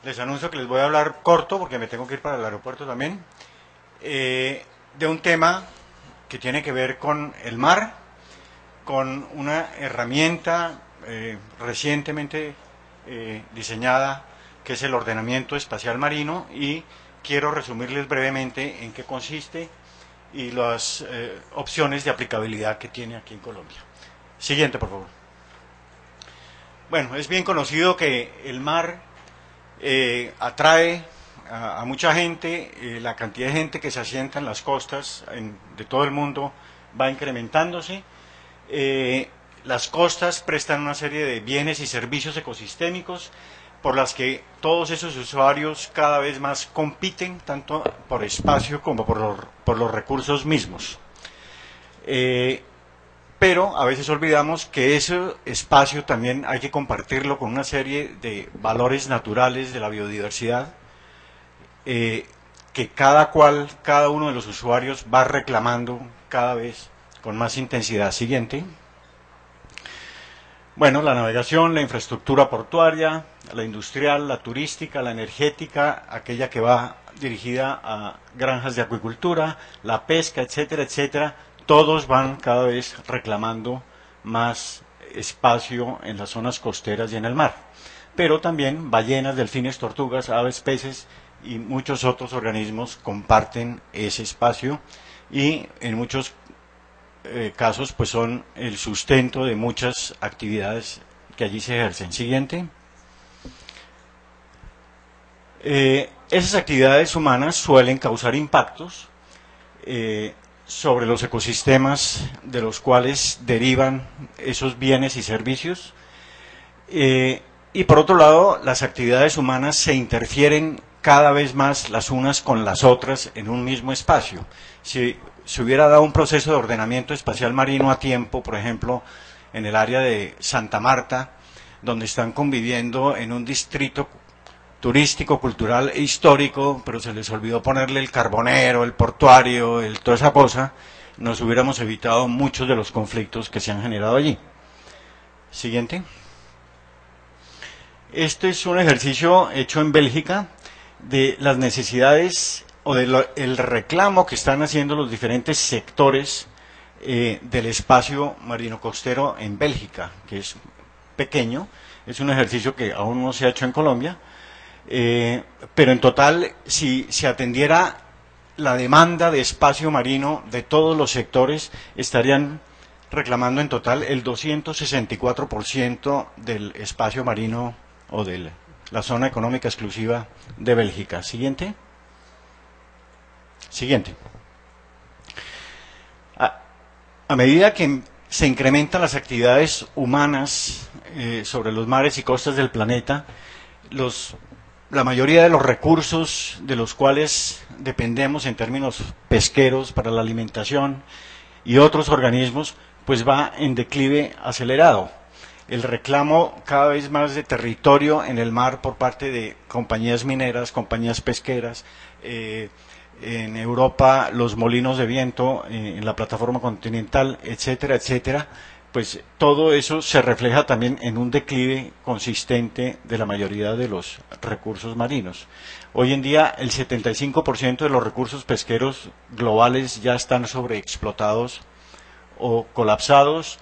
Les anuncio que les voy a hablar corto porque me tengo que ir para el aeropuerto también, de un tema que tiene que ver con el mar, con una herramienta recientemente diseñada que es el ordenamiento espacial marino, y quiero resumirles brevemente en qué consiste y las opciones de aplicabilidad que tiene aquí en Colombia. Siguiente, por favor. Bueno, es bien conocido que el mar atrae a mucha gente, la cantidad de gente que se asienta en las costas de todo el mundo va incrementándose. Las costas prestan una serie de bienes y servicios ecosistémicos por las que todos esos usuarios cada vez más compiten, tanto por espacio como por los recursos mismos. Pero a veces olvidamos que ese espacio también hay que compartirlo con una serie de valores naturales de la biodiversidad, que cada uno de los usuarios va reclamando cada vez con más intensidad. Siguiente. Bueno, la navegación, la infraestructura portuaria, la industrial, la turística, la energética, aquella que va dirigida a granjas de acuicultura, la pesca, etcétera, etcétera, todos van cada vez reclamando más espacio en las zonas costeras y en el mar. Pero también ballenas, delfines, tortugas, aves, peces y muchos otros organismos comparten ese espacio, y en muchos casos pues son el sustento de muchas actividades que allí se ejercen. Siguiente. Esas actividades humanas suelen causar impactos sobre los ecosistemas de los cuales derivan esos bienes y servicios, y por otro lado las actividades humanas se interfieren cada vez más las unas con las otras en un mismo espacio. Si se hubiera dado un proceso de ordenamiento espacial marino a tiempo, por ejemplo, en el área de Santa Marta, donde están conviviendo en un distrito turístico, cultural e histórico, pero se les olvidó ponerle el carbonero, el portuario, toda esa cosa, nos hubiéramos evitado muchos de los conflictos que se han generado allí. Siguiente. Este es un ejercicio hecho en Bélgica de las necesidades o del reclamo que están haciendo los diferentes sectores del espacio marino costero en Bélgica, que es pequeño. Es un ejercicio que aún no se ha hecho en Colombia, pero en total, si se atendiera la demanda de espacio marino de todos los sectores, estarían reclamando en total el 264% del espacio marino o de la zona económica exclusiva de Bélgica. Siguiente. Siguiente. A medida que se incrementan las actividades humanas sobre los mares y costas del planeta, la mayoría de los recursos de los cuales dependemos en términos pesqueros para la alimentación y otros organismos, pues va en declive acelerado. El reclamo cada vez más de territorio en el mar por parte de compañías mineras, compañías pesqueras, en Europa los molinos de viento, en la plataforma continental, etcétera, etcétera, pues todo eso se refleja también en un declive consistente de la mayoría de los recursos marinos. Hoy en día el 75% de los recursos pesqueros globales ya están sobreexplotados o colapsados.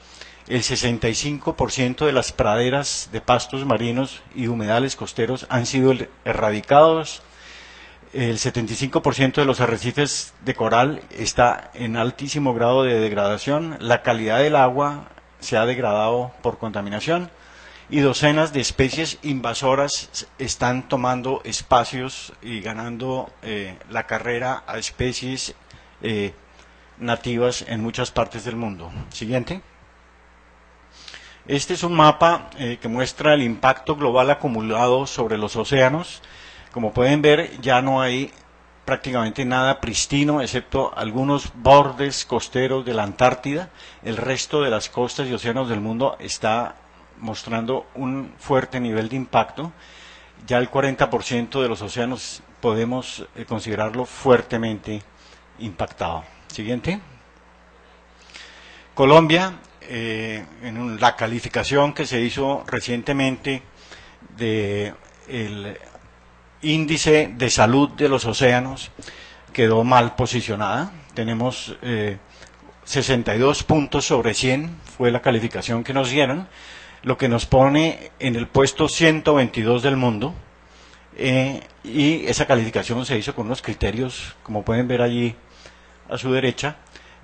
El 65% de las praderas de pastos marinos y humedales costeros han sido erradicados. El 75% de los arrecifes de coral está en altísimo grado de degradación. La calidad del agua se ha degradado por contaminación, y docenas de especies invasoras están tomando espacios y ganando la carrera a especies nativas en muchas partes del mundo. Siguiente. Este es un mapa que muestra el impacto global acumulado sobre los océanos. Como pueden ver, ya no hay prácticamente nada pristino, excepto algunos bordes costeros de la Antártida. El resto de las costas y océanos del mundo está mostrando un fuerte nivel de impacto. Ya el 40% de los océanos podemos considerarlo fuertemente impactado. Siguiente. Colombia, en la calificación que se hizo recientemente de índice de salud de los océanos quedó mal posicionada. Tenemos 62 puntos sobre 100, fue la calificación que nos dieron, lo que nos pone en el puesto 122 del mundo. Y esa calificación se hizo con unos criterios, como pueden ver allí a su derecha,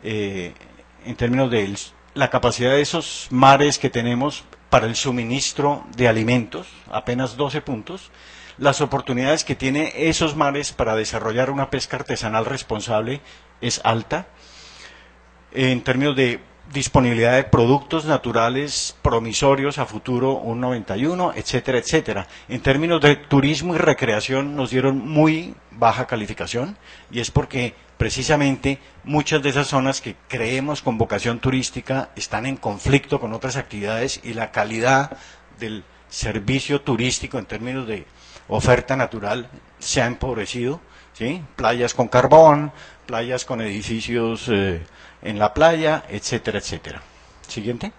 en términos de la capacidad de esos mares que tenemos para el suministro de alimentos, apenas 12 puntos, las oportunidades que tiene esos mares para desarrollar una pesca artesanal responsable es alta, en términos de disponibilidad de productos naturales promisorios a futuro un 91, etcétera, etcétera. En términos de turismo y recreación nos dieron muy baja calificación, y es porque precisamente muchas de esas zonas que creemos con vocación turística están en conflicto con otras actividades, y la calidad del servicio turístico en términos de oferta natural se ha empobrecido, ¿sí? Playas con carbón, playas con edificios en la playa, etcétera, etcétera. Siguiente.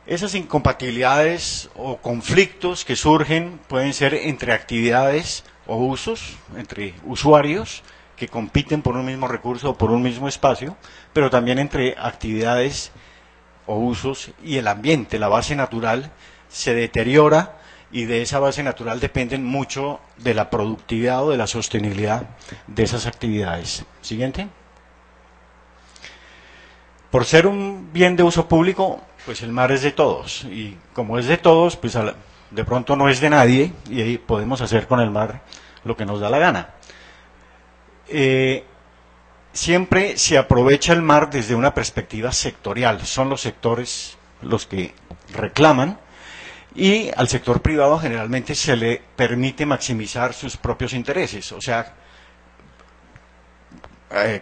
Esas incompatibilidades o conflictos que surgen pueden ser entre actividades o usos, entre usuarios que compiten por un mismo recurso o por un mismo espacio, pero también entre actividades o usos y el ambiente. La base natural se deteriora, y de esa base natural dependen mucho de la productividad o de la sostenibilidad de esas actividades. Siguiente. Por ser un bien de uso público, pues el mar es de todos, y como es de todos, pues de pronto no es de nadie, y ahí podemos hacer con el mar lo que nos da la gana. Siempre se aprovecha el mar desde una perspectiva sectorial, son los sectores los que reclaman, y al sector privado generalmente se le permite maximizar sus propios intereses, o sea,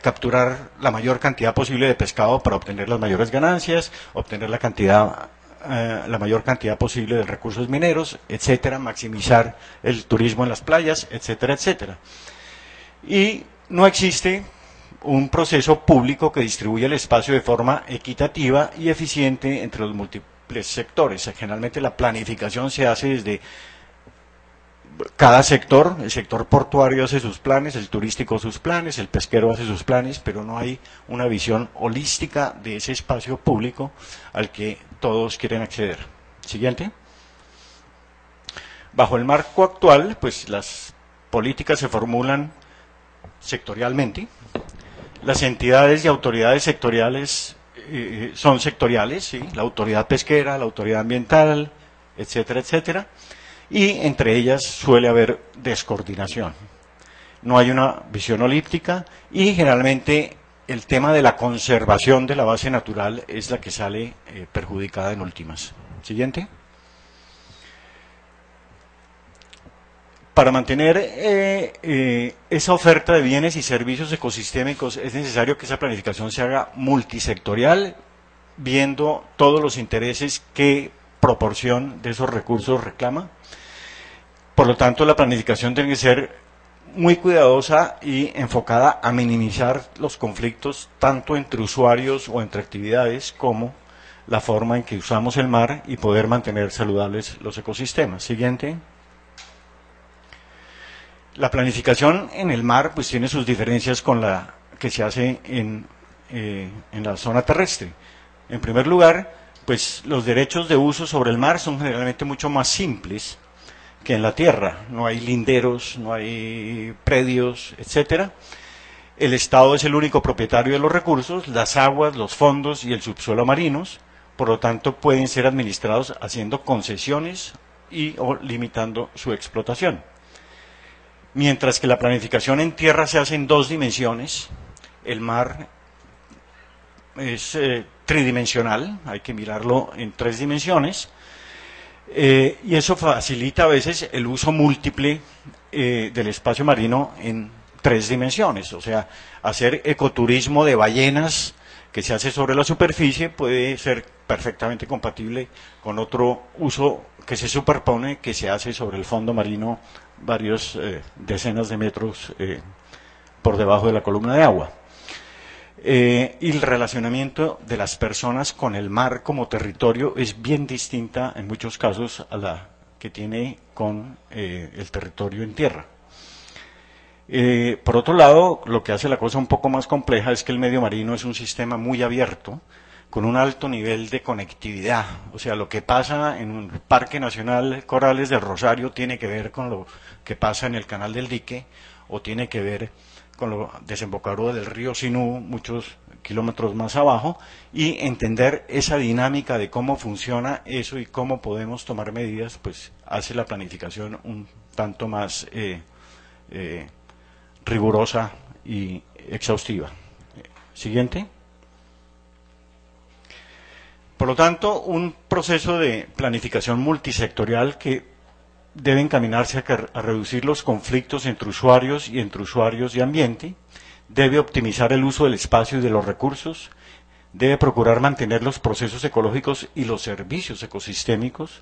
capturar la mayor cantidad posible de pescado para obtener las mayores ganancias, obtener la mayor cantidad posible de recursos mineros, etcétera, maximizar el turismo en las playas, etcétera, etcétera. Y no existe un proceso público que distribuya el espacio de forma equitativa y eficiente entre los múltiples sectores. Generalmente la planificación se hace desde cada sector. El sector portuario hace sus planes, el turístico sus planes, el pesquero hace sus planes, pero no hay una visión holística de ese espacio público al que todos quieren acceder. Siguiente. Bajo el marco actual, pues las políticas se formulan sectorialmente. Las entidades y autoridades sectoriales son sectoriales, ¿sí? La autoridad pesquera, la autoridad ambiental, etcétera, etcétera. Y entre ellas suele haber descoordinación. No hay una visión holística, y generalmente el tema de la conservación de la base natural es la que sale perjudicada en últimas. Siguiente. Para mantener esa oferta de bienes y servicios ecosistémicos es necesario que esa planificación se haga multisectorial, viendo todos los intereses que proporción de esos recursos reclama. Por lo tanto, la planificación tiene que ser muy cuidadosa y enfocada a minimizar los conflictos tanto entre usuarios o entre actividades como la forma en que usamos el mar y poder mantener saludables los ecosistemas. Siguiente. La planificación en el mar pues tiene sus diferencias con la que se hace en la zona terrestre. En primer lugar, pues los derechos de uso sobre el mar son generalmente mucho más simples que en la tierra. No hay linderos, no hay predios, etcétera. El Estado es el único propietario de los recursos, las aguas, los fondos y el subsuelo marinos, por lo tanto pueden ser administrados haciendo concesiones o limitando su explotación. Mientras que la planificación en tierra se hace en dos dimensiones, el mar es tridimensional, hay que mirarlo en tres dimensiones, y eso facilita a veces el uso múltiple del espacio marino en tres dimensiones. O sea, hacer ecoturismo de ballenas que se hace sobre la superficie puede ser perfectamente compatible con otro uso que se superpone, que se hace sobre el fondo marino varios decenas de metros por debajo de la columna de agua. Y el relacionamiento de las personas con el mar como territorio es bien distinta en muchos casos a la que tiene con el territorio en tierra. Por otro lado, lo que hace la cosa un poco más compleja es que el medio marino es un sistema muy abierto, con un alto nivel de conectividad. O sea, lo que pasa en un Parque Nacional Corales del Rosario tiene que ver con lo que pasa en el Canal del Dique, o tiene que ver con lo desembocadura del río Sinú, muchos kilómetros más abajo, y entender esa dinámica de cómo funciona eso y cómo podemos tomar medidas, pues hace la planificación un tanto más rigurosa y exhaustiva. Siguiente. Por lo tanto, un proceso de planificación multisectorial que debe encaminarse a reducir los conflictos entre usuarios y ambiente, debe optimizar el uso del espacio y de los recursos, debe procurar mantener los procesos ecológicos y los servicios ecosistémicos.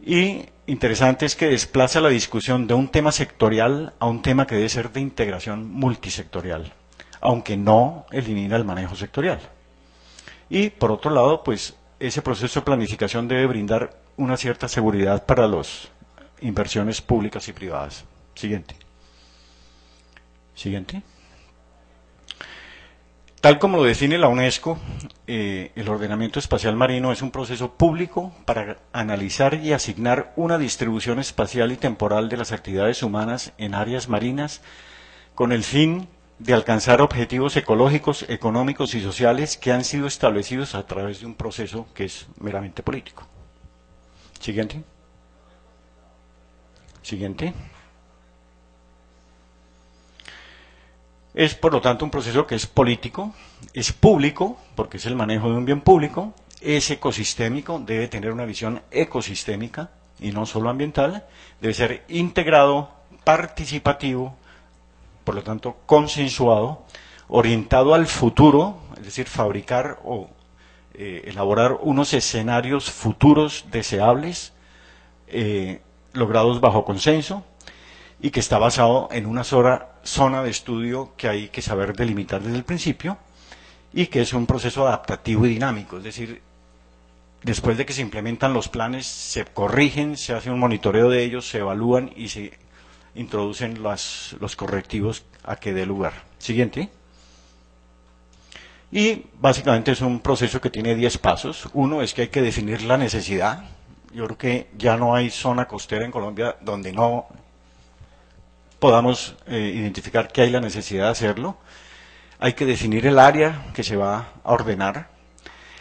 Y interesante es que desplaza la discusión de un tema sectorial a un tema que debe ser de integración multisectorial, aunque no elimina el manejo sectorial. Y por otro lado, pues ese proceso de planificación debe brindar una cierta seguridad para las inversiones públicas y privadas. Siguiente. Siguiente. Tal como lo define la UNESCO, el ordenamiento espacial marino es un proceso público para analizar y asignar una distribución espacial y temporal de las actividades humanas en áreas marinas con el fin de alcanzar objetivos ecológicos, económicos y sociales que han sido establecidos a través de un proceso que es meramente político. Siguiente. Siguiente. Es, por lo tanto, un proceso que es político, es público, porque es el manejo de un bien público, es ecosistémico, debe tener una visión ecosistémica y no solo ambiental, debe ser integrado, participativo, por lo tanto, consensuado, orientado al futuro, es decir, fabricar o elaborar unos escenarios futuros deseables, logrados bajo consenso, y que está basado en una zona de estudio que hay que saber delimitar desde el principio, y que es un proceso adaptativo y dinámico, es decir, después de que se implementan los planes, se corrigen, se hace un monitoreo de ellos, se evalúan y se introducen los correctivos a que dé lugar. Siguiente. Y básicamente es un proceso que tiene 10 pasos. Uno es que hay que definir la necesidad. Yo creo que ya no hay zona costera en Colombia donde no podamos identificar que hay la necesidad de hacerlo. Hay que definir el área que se va a ordenar.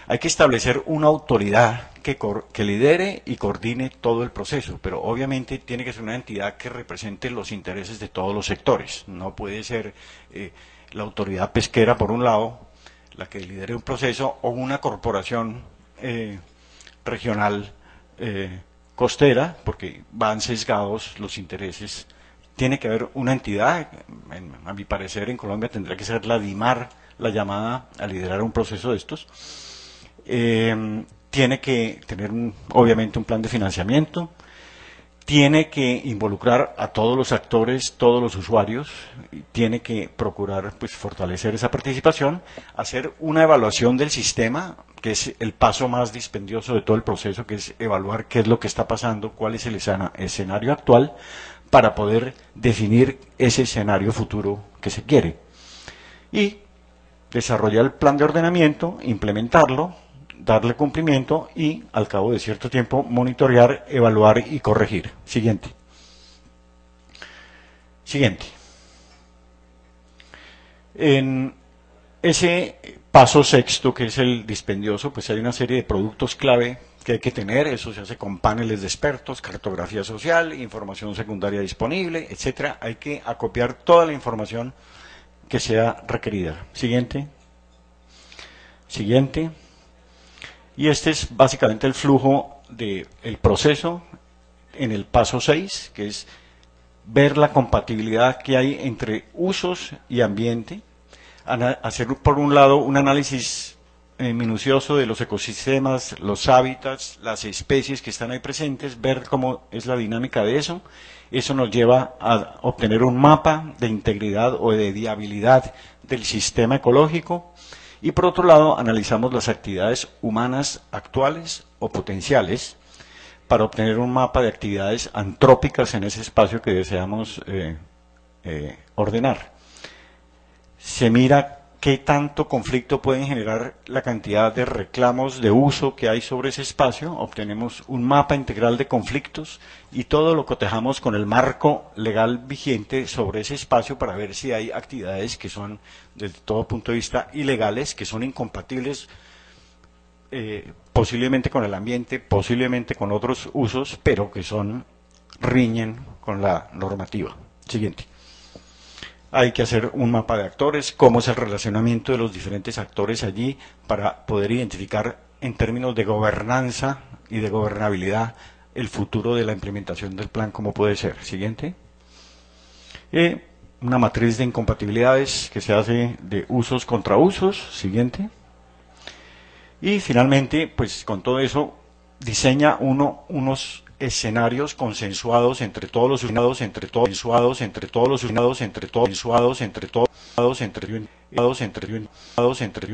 Hay que establecer una autoridad que lidere y coordine todo el proceso, pero obviamente tiene que ser una entidad que represente los intereses de todos los sectores. No puede ser la autoridad pesquera, por un lado, la que lidere un proceso, o una corporación regional costera, porque van sesgados los intereses. Tiene que haber una entidad, a mi parecer en Colombia tendría que ser la DIMAR, la llamada a liderar un proceso de estos. Tiene que tener obviamente un plan de financiamiento, tiene que involucrar a todos los actores, todos los usuarios, tiene que procurar pues fortalecer esa participación, hacer una evaluación del sistema, que es el paso más dispendioso de todo el proceso, que es evaluar qué es lo que está pasando, cuál es el escenario actual, para poder definir ese escenario futuro que se quiere. Y desarrollar el plan de ordenamiento, implementarlo, darle cumplimiento y, al cabo de cierto tiempo, monitorear, evaluar y corregir. Siguiente. Siguiente. En ese paso sexto, que es el dispendioso, pues hay una serie de productos clave que hay que tener. Eso se hace con paneles de expertos, cartografía social, información secundaria disponible, etcétera. Hay que acopiar toda la información que sea requerida. Siguiente. Siguiente. Y este es básicamente el flujo del proceso en el paso 6, que es ver la compatibilidad que hay entre usos y ambiente, hacer por un lado un análisis minucioso de los ecosistemas, los hábitats, las especies que están ahí presentes, ver cómo es la dinámica de eso. Eso nos lleva a obtener un mapa de integridad o de viabilidad del sistema ecológico. Y por otro lado, analizamos las actividades humanas actuales o potenciales para obtener un mapa de actividades antrópicas en ese espacio que deseamos ordenar. Se mira qué tanto conflicto pueden generar la cantidad de reclamos de uso que hay sobre ese espacio, obtenemos un mapa integral de conflictos y todo lo cotejamos con el marco legal vigente sobre ese espacio para ver si hay actividades que son, desde todo punto de vista, ilegales, que son incompatibles posiblemente con el ambiente, posiblemente con otros usos, pero que riñen con la normativa. Siguiente. Hay que hacer un mapa de actores, cómo es el relacionamiento de los diferentes actores allí para poder identificar en términos de gobernanza y de gobernabilidad el futuro de la implementación del plan, cómo puede ser. Siguiente. Una matriz de incompatibilidades que se hace de usos contra usos. Siguiente. Y finalmente, pues con todo eso, diseña unos escenarios consensuados entre todos los usuarios, entre todos los usuarios, entre todos los usuarios, entre todos los usuarios, entre todos los entre